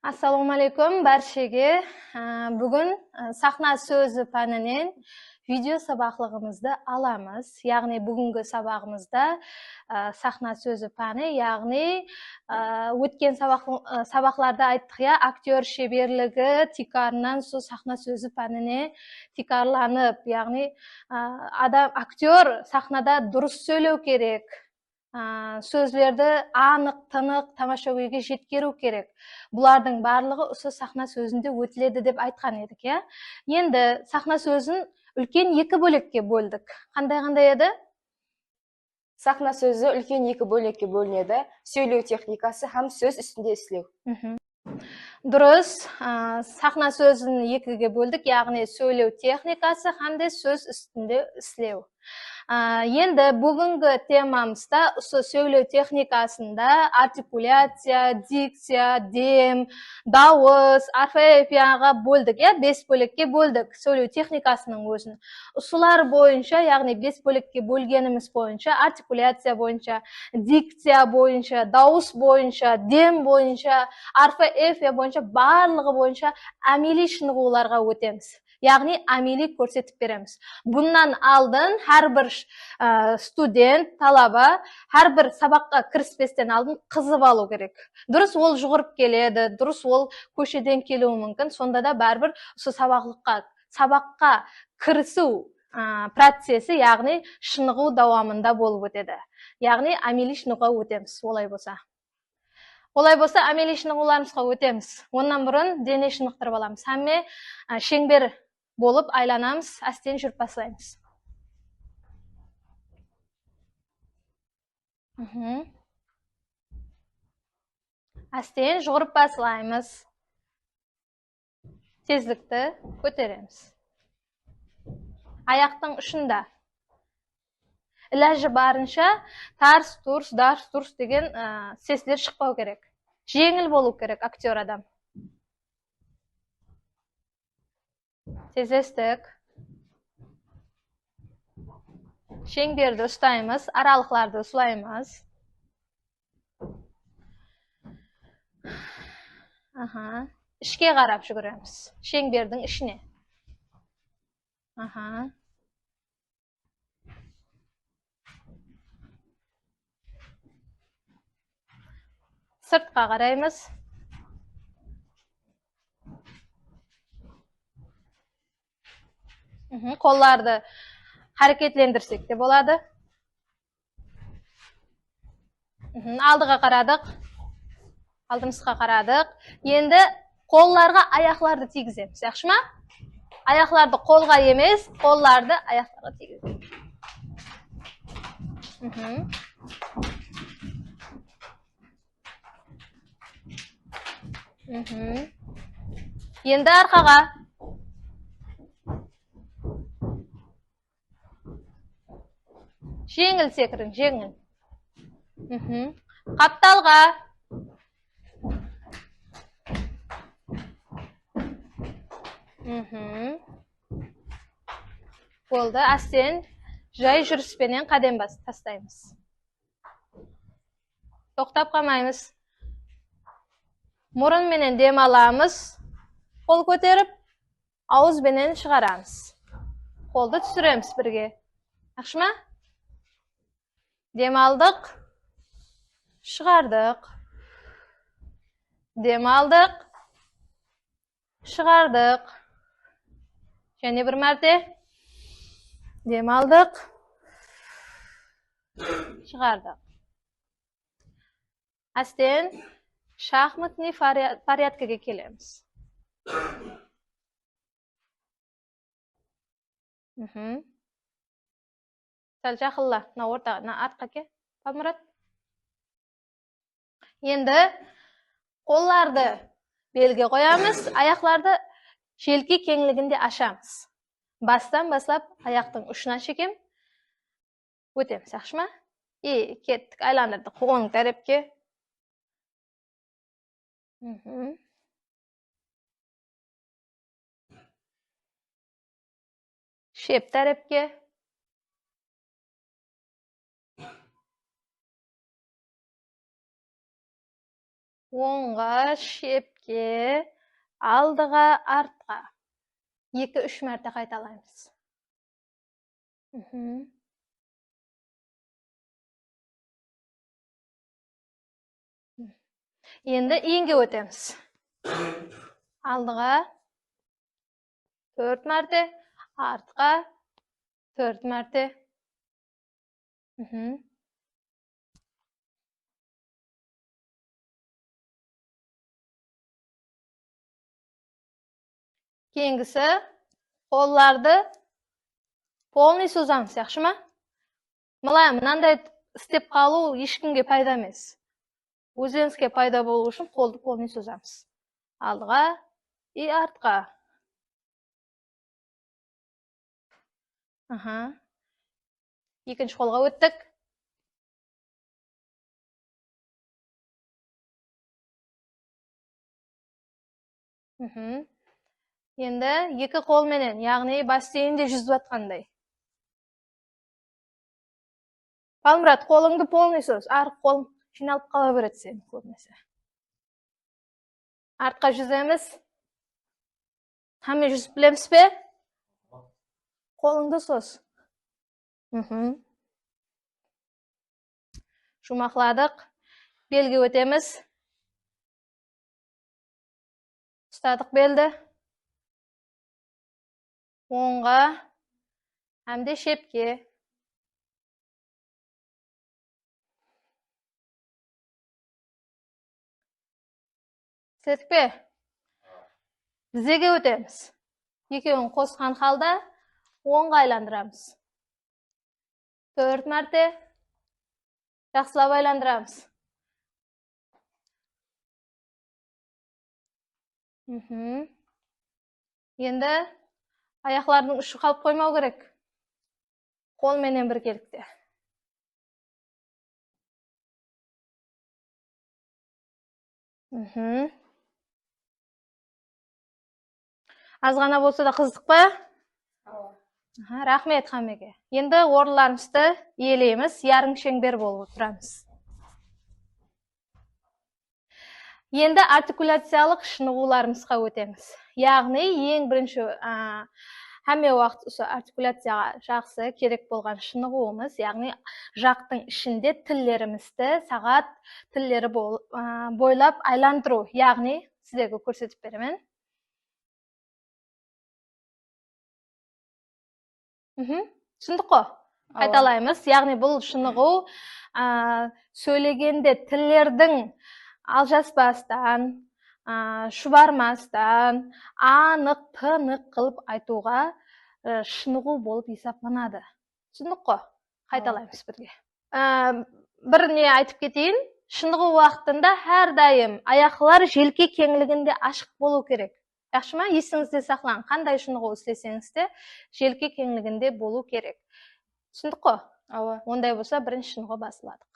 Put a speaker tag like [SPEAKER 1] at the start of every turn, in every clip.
[SPEAKER 1] Assalomu alaykum barchaga. Bugun sahna so'zi panining video saboqlig'imizni olamiz. Ya'ni bugungi saboqimizda sahna so'zi pani, ya'ni o'tgan saboqlarda aytdik-ya, aktyor sheberligi tikardan so'z sahna so'zi panini tikarlanib, ya'ni aktyor sahnada durust söylöw kerak. Sözlerde anıq, tınıq tamashabinga жеткеру керек. Bularning barlig'i o'sha sahna so'zinde o'tiladi deb aytgan edik, ya. Endi sahna so'zini ulkan ikki bo'lakka bo'ldik. Qanday edi?
[SPEAKER 2] Sahna so'zi ulkan ikki bo'lakka bo'linadi. Сөйлеу texnikasi ham so'z ustida ishlaw.
[SPEAKER 1] Durust. Sahna so'zini ikkiga bo'ldik, ya'ni söylöw texnikasi hamda so'z ustida ishlaw. Endi bugungi temamizda söylöw texnikasida artikulatsiya, diksiya, dem, davos, orfoepiyaga bo'ldik, ya, 5 bo'lakka bo'ldik söylöw texnikasining o'zini. Usullari bo'yicha, ya'ni 5 bo'lakka bo'lganimiz bo'yicha, artikulatsiya bo'yicha, diksiya bo'yicha, davos bo'yicha, dem bo'yicha, orfoepiya bo'yicha barlig'i bo'yicha amaliy shinig'ularga o'tamiz. Ya'ni amaliy ko'rsatib beramiz. Bundan oldin har bir student, talaba har bir saboqqa kirishdan oldin qizib olu kerak. Durust ol yugurib keladi, durust ol ko'chadan keluvi mumkin. Sonda da baribir shu saboqqa kirishuv protsessi, ya'ni shinig'u davomida bo'lib o'tadi. Ya'ni amaliy shinig'uga o'tamiz, Olay bo'lsa, amaliy shinig'ularimizga o'tamiz. Ondan burun dene shiniqtirib olamiz. Hamma shengber bo'lib aylanamiz, astin yurib boshlaymiz. Astin yurib boshlaymiz. Tezlikni ko'taramiz. Oyoqning ushunda. Iloji boricha tars turs degan seslar chiqmau kerak. Yengil bo'lish kerak aktyor odam. Tezlastik. Shengberni ustaymiz, aralıqlarda uslaymiz. Ishga qarab yuguramiz. Shengberning ishini. Sirtqa qaraymiz. Qo'llarni harakatlantirsak de bo'ladi. Oldiga qaradik. Oldimizga qaradik. Endi qo'llarga oyoqlarni tegizamiz, yaxshimi? Oyoqlarni qo'lga emas, qo'llarni oyoqlarga tegizamiz. Endi orqaga. Жеңіл секірін, жеңіл. Қапталға. Болды, астен жай жүріспенен қадам тастаймыз. Тоқтап қалмаймыз. Мұрын менен дем аламыз. Қол көтеріп, ауыз менен шығарамыз. Қолды түсіреміз бірге. Yaxshimi? Dem aldık, çıkardık. Dem aldık, çıkardık. Және bir mərtə. Dem aldık, çıkardık. Aslen şahmatni порядкаga kelamiz. Sal jahilla, o'rtaga, orqaga, Palmurat. Endi qo'llarni belga qo'yamiz, oyoqlarni shelki kengligida ashamiz. Basdan boshlab oyoqning uchidan chekim o'tamiz, yaxshimi? Ketdik, aylantirdik o'ng tarafga. Shep tarafga. o'ng'a, shepga шепке, алдыға, артқа. 2-3 мәрте қайталаймыз. Енді еңге өтеміз. Алдыға 4 мәрте, артқа 4 мәрте. Кейінгісі, қолларды полный созамыз, яқшы ма? Мылай, мынандай істеп қалу ешкімге пайда емес. Өзіңізге пайда болу үшін қолды полный созамыз. Алдыға и артқа. Екінші қолға өттік. Енді екі қолменен, яғни бассейнде жүзіп атқандай. Палмұрат, қолыңды полный соз. Арғы қолың жиналып қала береді сен көбінесе. Артқа жүземіз. Хәме жүзіп білеміз бе? Қолыңды соз. Жұмақладық. Белге өтеміз. Ұстадық белді. Оңға. Әмде шепке. Сетіп бе? Тізеге өтеміз. Екеуін қосқан қалда оңға айландырамыз. 4 мәрте жақсылап айландырамыз. Енді аяқлардың ұшы қалып қоймау керек. Қолменен біркелікте. Азғана болса да қызық па? Рахмет Хамеге. Енді орындарымызды иелейміз, ярым шеңбер болып тұрамыз. Енді артикуляциялық шынығуларымызға өтеміз. Яғни ең бірінші әме уақыт артикуляцияға жақсы керек болған шынығуымыз, яғни жақтың ішінде тіллерімізді сағат тіллері бойлап айландыру, яғни сіздерге көрсетіп беремін. Түсіндік қой? Қайталаймыз. Яғни бұл шынығу сөйлегенде тіллердің алжаспастан, шұбармастан, анық, тынық қылып айтуға шынығу болып есептелінеді. Түсіндік қой? Қайталаймыз бірге. Біріне айтып кетейін. Шынығу уақытында әрдайым аяқлар желке кеңлігінде ашық болу керек. Яқшы ма? Есіңізде сақлан. Қандай шынығу істесеңіз де желке кеңлігінде болу керек. Түсіндік қой? Ондай болса бірінші шынығу басыладық.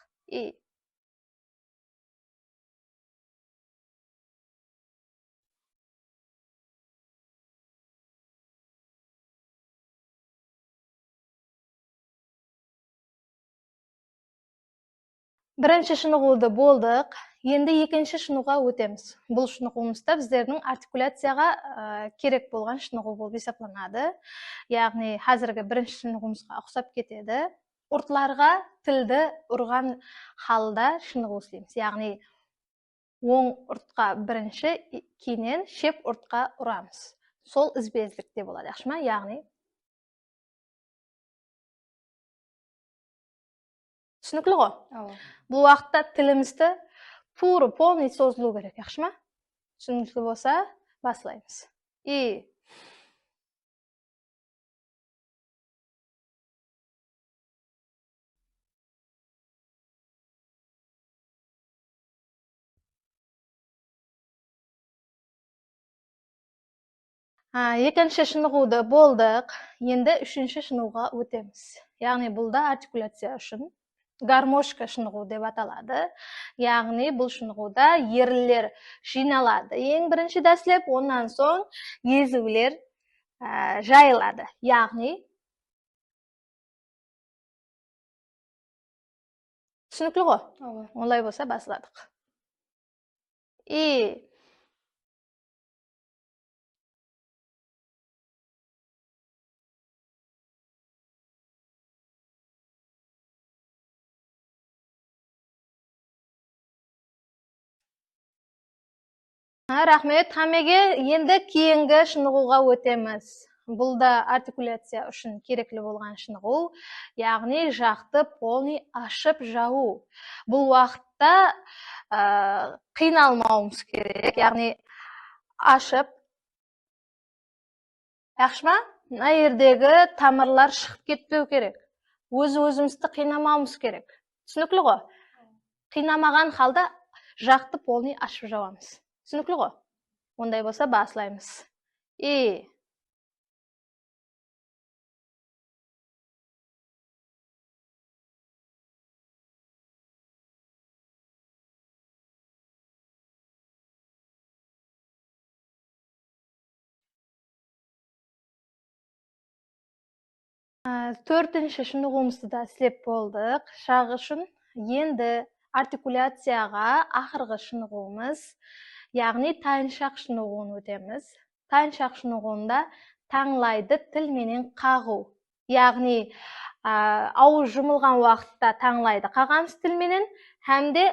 [SPEAKER 1] Бірінші шынығуды болдық. Енді екінші шынығуға өтеміз. Бұл шынығуымызда біздердің артикуляцияға керек болған шынығу болып есептелінеді. Яғни қазіргі бірінші шынығуымызға ұқсап кетеді. Ұртларға тілді ұрған халда шынығу істейміз. Яғни оң ұртқа бірінші, кейіннен шеп ұртқа ұрамыз. Сол ізбездікте болады. Яқшы ма? Яғни түсінікті ғой? Бұл уақытта тілімізді туры полный созылу керек, яқшы ма? Түсінікті болса, басылаймыз. Екінші шынығуды болдық. Енді үшінші шынығуға өтеміз. Яғни бұл да артикуляция үшін гармошка шынығу деп аталады. Яғни бұл шынығуда ерлер жиналады. Ең бірінші дәслеп, онан соң езулер жайылады. Яғни түсінікті ғой? Олай болса басыладық. Рахмет хамеге. Енді кейінгі шынығуға өтеміз. Бұл да артикуляция үшін кереклі болған шынығу, яғни жақты полный ашып жау. Бұл уақытта қиналмауымыз керек, яғни ашып. Яқшы ма? Мына жердегі тамырлар шығып кетпеу керек. Өзімізді қинамауымыз керек. Түсінікті ғой? Қинамаған халда жақты полный ашып жауамыз. Түсінікті ғой? Ондай болса басылаймыз. Төртінші шынығуымызды да істеп болдық. Шағы үшін енді артикуляцияға ақырғы шынығуымыз, яғни тайыншақ шынығуын өтеміз. Тайыншақ шынығуында таңлайды тілменен қағу. Яғни ауыз жұмылған уақытта таңлайды қағамыз тілменен, әмде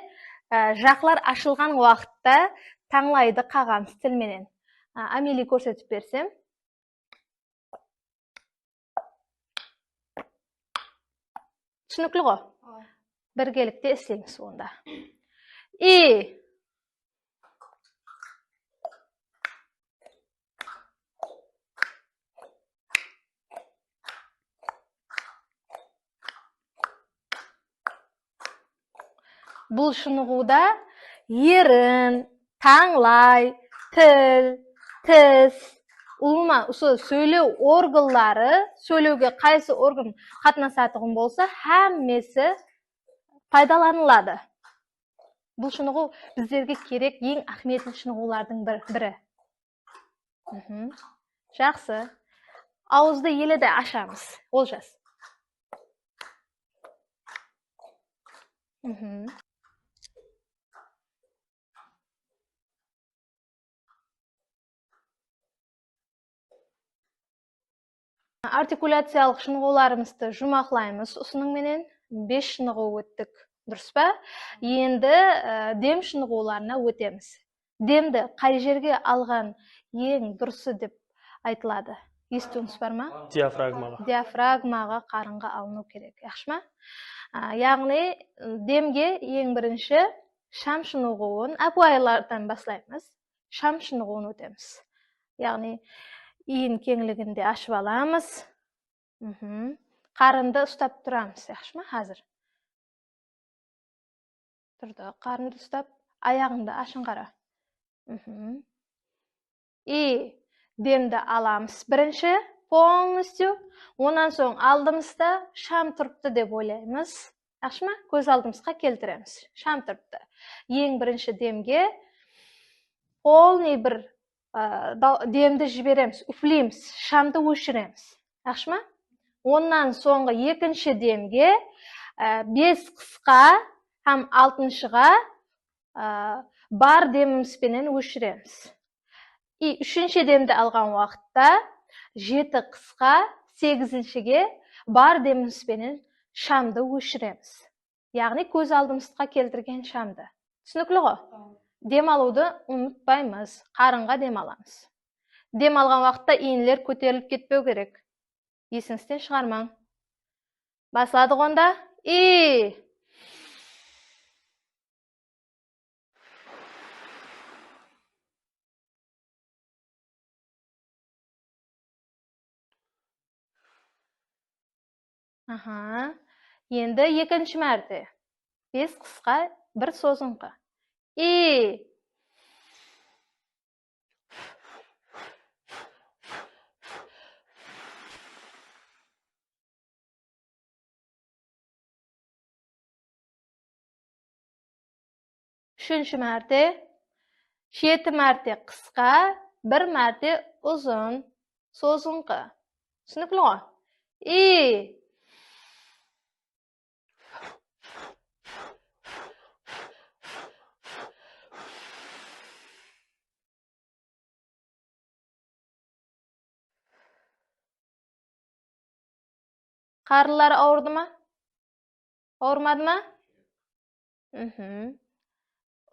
[SPEAKER 1] жақлар ашылған уақытта таңлайды қағамыз тілменен. Амели көрсетіп берсем. Түсінікті ғой? Біргелікте істейміз онда. Бұл шынығуда ерін, таңлай, тіл, тіс, ұлма, сөйлеу органдары, сөйлеуге қайсы орган қатынасатығын болса, әммесі пайдаланылады. Бұл шынығу біздерге керек ең ахметті шынығулардың бірі. Жақсы. Ауызды еледі ашамыз. Олжас. Артикуляциялық шынығуларымызды жұмақлаймыз. Осыныңменен 5 шынығу өттік. Дұрыс па? Енді дем шынығуларына өтеміз. Демді қай жерге алған ең дұрысы деп айтылады? Естуіңіз бар ма?
[SPEAKER 3] Диафрагмаға.
[SPEAKER 1] Диафрагмаға қарынға алыну керек. Яқшы ма? Яғни демге ең бірінші шам шынығуын, әпуайлардан басылаймыз. Шам шынығуын өтеміз. Яғни иін кеңлігінде ашып аламыз. Қарынды ұстап тұрамыз. Яқшы ма? Қазір. Тұрды. Қарынды ұстап, аяғыңды ашын қара. Демді аламыз. Бірінші, полностью. Онан соң алдымызда шам тұрыпты деп ойлаймыз. Яқшы ма? Көз алдымызға келтіреміз. Шам тұрыпты. Ең бірінші демге полный бір демді жібереміз, үфлейміз, шамды өшіреміз. Яқшы ма? Оннан соңғы екінші демге 5 қысқа, һәм 6-шыға бар демімізбенен өшіреміз. Үшінші демді алған уақытта 7 қысқа, 8-шіге бар демімізбенен шамды өшіреміз. Яғни көз алдымызға келтірген шамды. Түсінікті ғой? Дем алуды ұмытпаймыз. Қарынға дем аламыз. Дем алған уақытта иінлер көтеріліп кетпеу керек. Есіңізден шығармаң. Басладық онда. Енді екінші мәрте. 5 қысқа, 1 созыңқы. Үшінші мәрте, 7 мәрте қысқа, 1 мәрте ұзын, созыңқы. Түсінікті ғой? Қарылары ауырды ма? Ауырмады ма?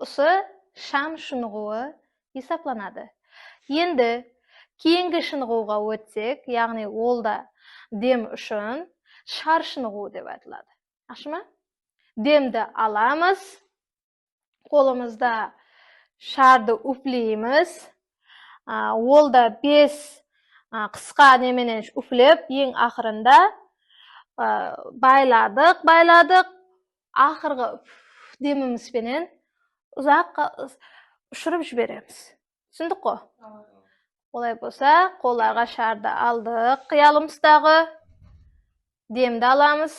[SPEAKER 1] Осы шам шынығуы есептелінеді. Енді кейінгі шынығуға өтсек, яғни ол да дем үшін шар шынығу деп айтылады. Жақсы ма? Демді аламыз, қолымызда шарды үфлейміз. Ол да 5 қысқа неменен үфлеп, ең ақырында байладық, ақырғы демімізбенен ұзаққа ұшырып жібереміз. Түсіндік қой? Олай болса, қолдарға шарды алдық, қиялымыздағы демді аламыз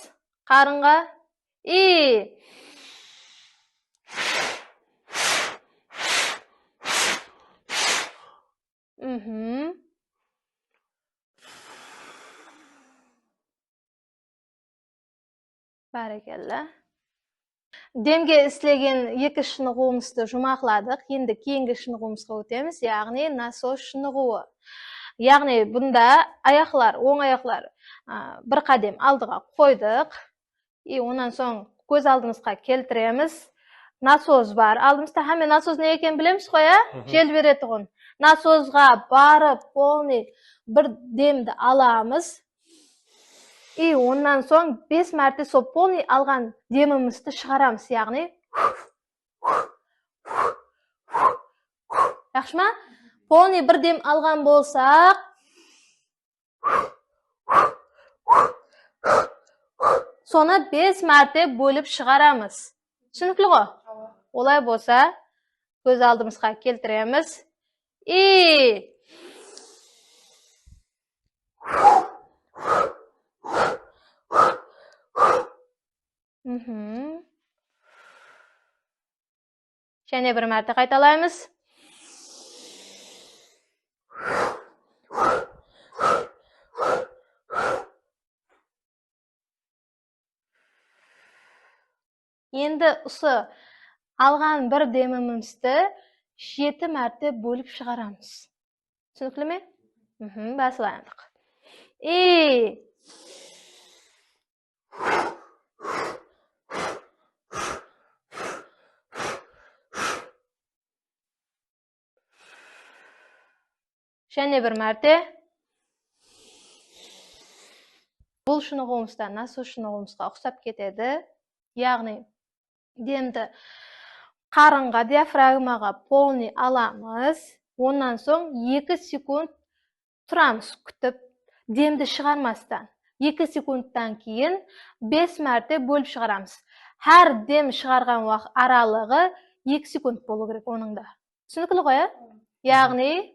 [SPEAKER 1] қарынға. Бәрекелді. Демге істелеген екі шынығуымызды жұмақладық. Енді кейінгі шынығуымызға өтеміз, яғни насос шынығуы. Яғни бұнда аяқлар, оң аяқлар бір қадем алдыға қойдық. Онан соң көз алдымызға келтіреміз. Насос бар. Алдымызда хәме насос не екен білеміз қой, жел беретұғын. Насосға барып, полный бір демді аламыз. Онан соң 5 мәрте сол полный алған демімізді шығарамыз, яғни жақсы ма? Полный бір дем алған болсақ, соны 5 мәрте бөліп шығарамыз. Түсінікті ғой? Олай болса, көз алдымызға келтіреміз. Және бір мәрте қайталаймыз. Енді ұсы алған бір демімізді 7 мәрте бөліп шығарамыз. Түсінікті ме? Басылайындық. Және бір мәрте. Бұл шынығуымызда насос шынығуымызға ұқсап кетеді. Яғни демді қарынға, диафрагмаға полный аламыз. Онан соң 2 секунд тұрамыз күтіп, демді шығармастан. 2 секундтан кейін 5 мәрте бөліп шығарамыз. Әр дем шығарған уақыт аралығы 2 секунд болу керек оныңда. Түсінікті ғой? Яғни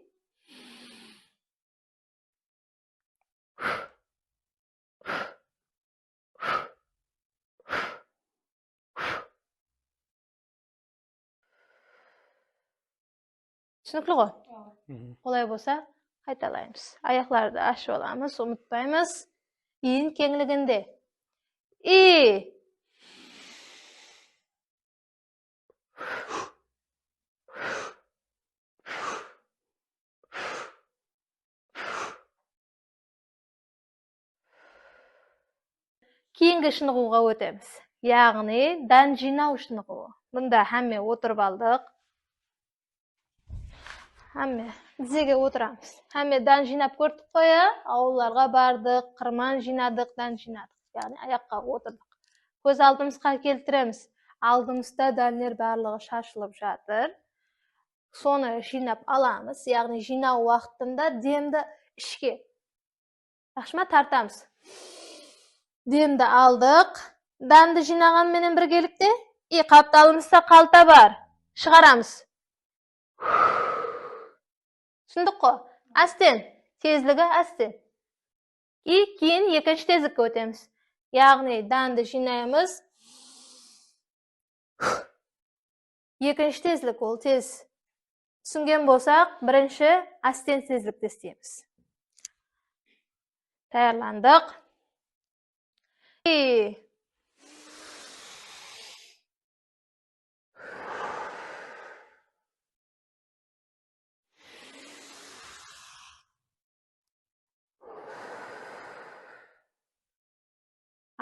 [SPEAKER 1] түсінікті ғой? Олай болса, қайталаймыз. Аяқларды ашып аламыз, ұмытпаймыз. Иін кеңлігінде. Кейінгі шынығуға өтеміз. Яғни, дан жинау шынығуы. Бұнда әмме отырып алдық. Әмме тізеге отырамыз. Әмме дан жинап көрдік қоя, ауылларға бардық, қырман жинадық, дан жинадық. Яғни, аяққа отырдық. Көз алдымызға келтіреміз. Алдымызда данлер барлығы шашылып жатыр. Соны жинап аламыз. Яғни, жинау уақытында демді ішке. Жақсы ма? Тартамыз. Демді алдық. Данды жинаған менен біргелікте. Қапталымызда қалта бар. Шығарамыз. Түсіндік қой? Әстен. Тезлігі әстен. Кейін екінші тезлікке өтеміз. Яғни данды жинаймыз. Екінші тезлік ол тез. Түсінген болсақ, бірінші әстен тезлікті істейміз. Таярландық.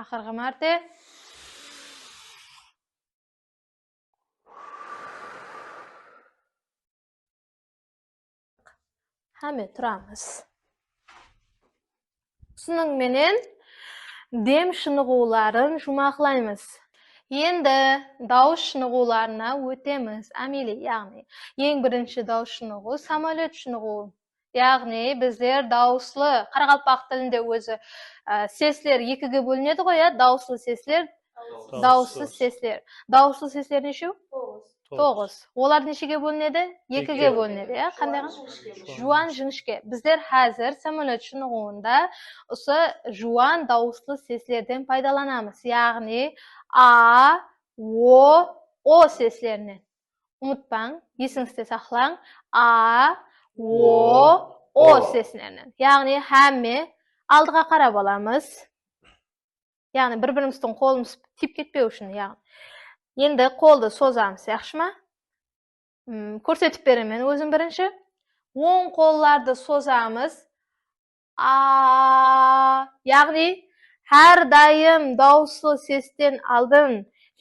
[SPEAKER 1] Ақырғы мәрте. Hame turamız. Şunun menen dem şınıgulарын jumaqlaymiz. Endi dawuş şınıgularına ötemiz. Ameli, yağni en birinci dawuş şınıgı samolyot şınıgı. Yağni bizler dawuslu Qaraqalpaq tilinde özü sesler ikiga bölünedi go ya, dawuslu sesler, dawussuz sesler. Dawussuz sesler neçe? 9. Olar neçege bölünedi? 2ge bölünedi ya. Qanday? Juan, jinishke. Bizler hazır samolyot şınıgında o'sha juan dawuslu seslerden faydalanamiz. Ya'ni a, o seslerini. Unutmang, esingizde saqlang. A, o seslerini. Ya'ni hamma aldıga qarab olamiz. Ya'ni bir-birimizdan qo'limiz tip ketpey uchun, ya'ni. Endi qo'lni so'zamiz, yaxshimi? Ko'rsatib beraman o'zim birinchi. O'ng qo'llarni so'zamiz. Ya'ni har doim dawusli sesdan oldin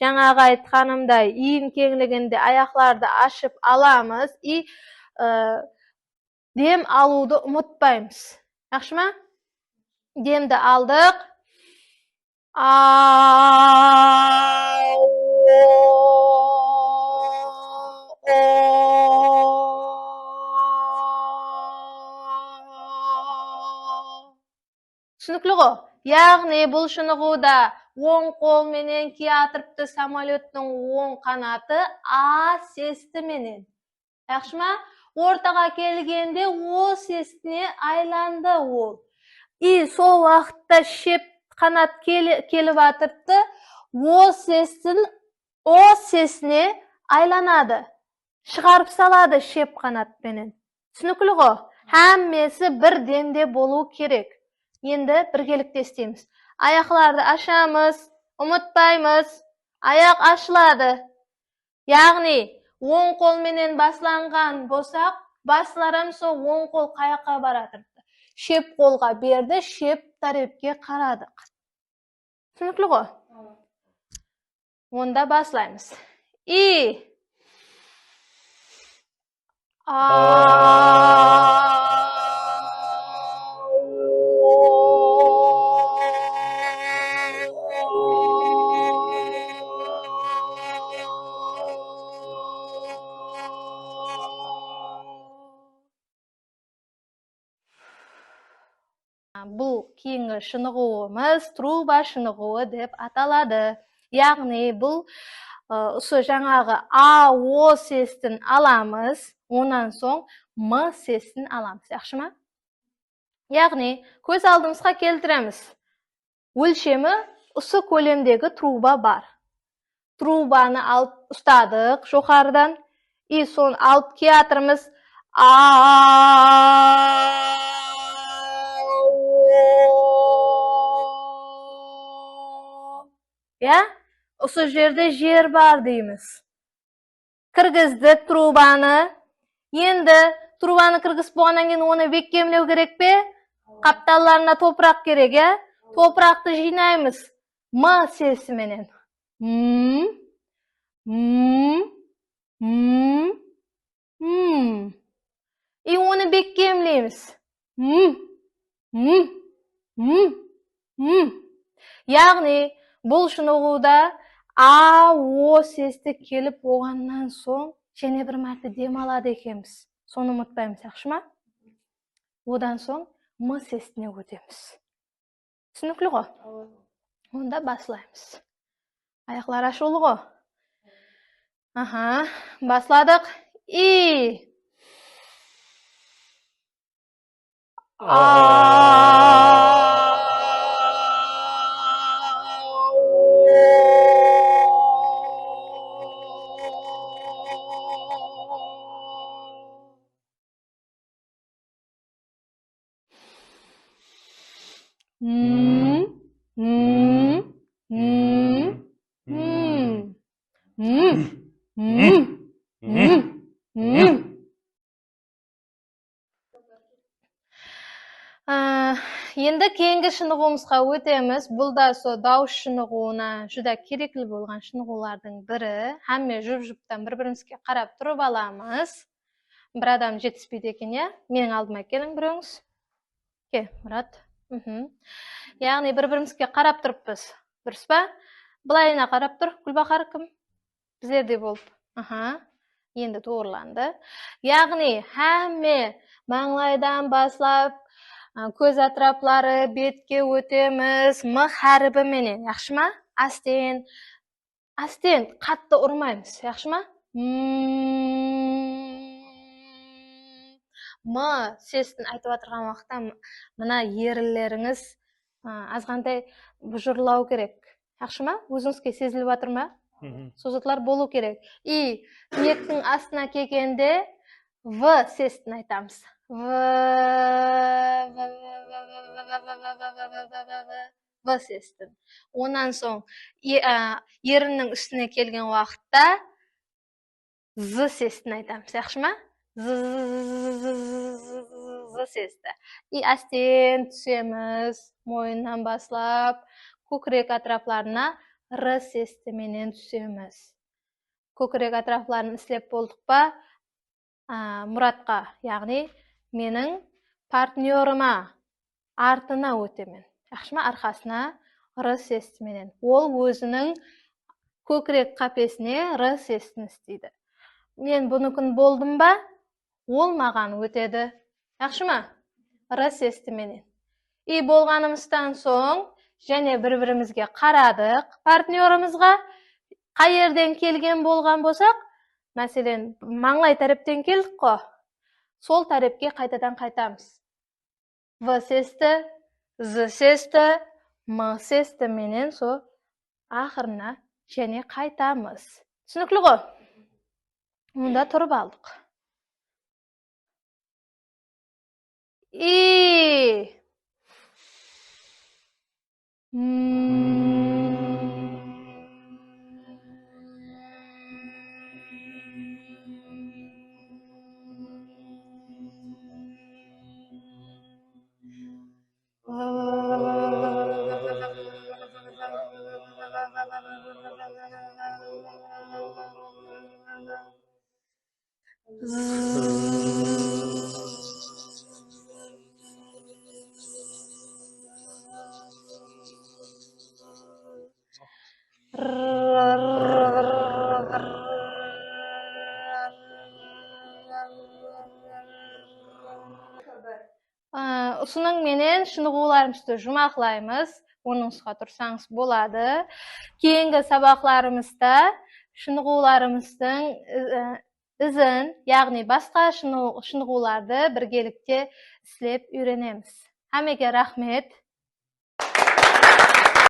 [SPEAKER 1] жаңағы aytganimday iyim kengliginde oyoqlarni ochib olamiz и dem aluvni unutmaymiz. Yaxshimi? Demni oldik. Tushunukli-ku? Ya'ni bu shunig'uda o'ng qo'l menen kiyatiribdi samolyotning o'ng qanoti a sesdi menen. Yaxshimi? O'rtaga kelganda o sesni aylandi u. И сол vaqtda shep qanot kelyapti, o sesni aylanadi. Chiqarib saladi shep qanot menen. Tushunukli-ku? Hammasi bir demde bo'lishi kerak. Endi birgalikda istaymiz. Oyoqlarni ochamiz, unutmaymiz. Oyoq ochiladi. Ya'ni o'ng qo'l menen baslangan bo'lsak, baslarimsa o'ng qo'l qayoqqa boratiribdi? Shep qo'lga berdi, shep tarafga qaradik. Tushunukli-ku? Onda baslaymiz. Bu keyingi şınığımız truba şınığı deb ataladi. Ya'ni bu o'sha жаңағы a, o sesini alamiz, ondan so'ng m sesini alamiz. Yaxshimi? Ya'ni ko'z oldimizga keltiramiz. O'lchami o'sha ko'lamdagi truba bor. Trubani olib ustadik jo'xaridan, so'ng olib keltiramiz. Ya, o'sha yerda yer bor deymiz. Kirgizdik trubani. Endi trubani kirgizib bo'lgandan keyin uni bekemlab kerak-ku? Qaptallarına to'proq kerak, ya. To'proqni jinaymiz. M sesi menen. Uni bekemlaymiz. Ya'ni bu shunug'uda a, o sesi kelib bo'lgandan so'ng yana bir marta dem oladi ekanmiz. Soni unutmaymiz, yaxshimi? Odan so'ng m sesini o'tamiz. Tushunukli-ku? Onda baslaymiz. Oyoqlar ochildi-ku? Basladik. Endi keyingi shunug'imizga o'tamiz. Bu da so dawush shunug'una juda kerakli bo'lgan shunug'larning biri. Hamma jub-jubdan bir-birimizga qarab turib olamiz. бір адам жетіспейді екен, иә? Менің алдыма келің біреуіңіз. Ке, Мұрат. Яғни бір-бірімізге қарап тұрыппыз. Дұрыс па? Былайына қарап тұр. Гүлбахар кім? Біздерде болып. Енді тоғырланды. Яғни әмме маңлайдан баслап көз атраплары бетке өтеміз м әріпі менен. Яқшы ма? Астен қатты ұрмаймыз. Яқшы ма? М сестін айтып отырған уақытта мына ерілеріңіз азғандай бұжырлау керек. Яқшы ма? Өзіңізге сезіліп жатыр ма? Созатлар болу керек. И ниеттің астына келгенде в сестін айтамыз. В сестін. Онан соң еріннің үстіне келген уақытта з сестін айтамыз. Яқшы ма? З сесті. И астен түсеміз, мойыннан баслап, көкірек атрапларына р сесті менен түсеміз. Көкірек атрапларын істеп болдық па? Мұратқа, яғни менің партнерыма артына өтемен. Яқшы ма? Арқасына р сесті менен. Ол өзінің көкірек қапесіне р сестін істейді. Мен бұныкін болдым ба? Ол маған өтеді. Яқшы ма? Р сесті менен. И болғанымыздан соң, және бір-бірімізге қарадық партнерымызға. Қай жерден келген болған болсақ, мәселен, маңлай тәріптен келдік қой. Сол тәріпке қайтадан қайтамыз. В сесті, з сесті, м сесті менен со ақырына және қайтамыз. Түсінікті ғой? Онда тұрып алдық. И ұсының менен шынығуларымызды жұмақлаймыз. Оныңызға тұрсаңыз болады. Кейінгі сабақларымызда шынығуларымыздың ізін, яғни басқа шынығуларды біргелікте істеп үйренеміз. Әмеге рахмет.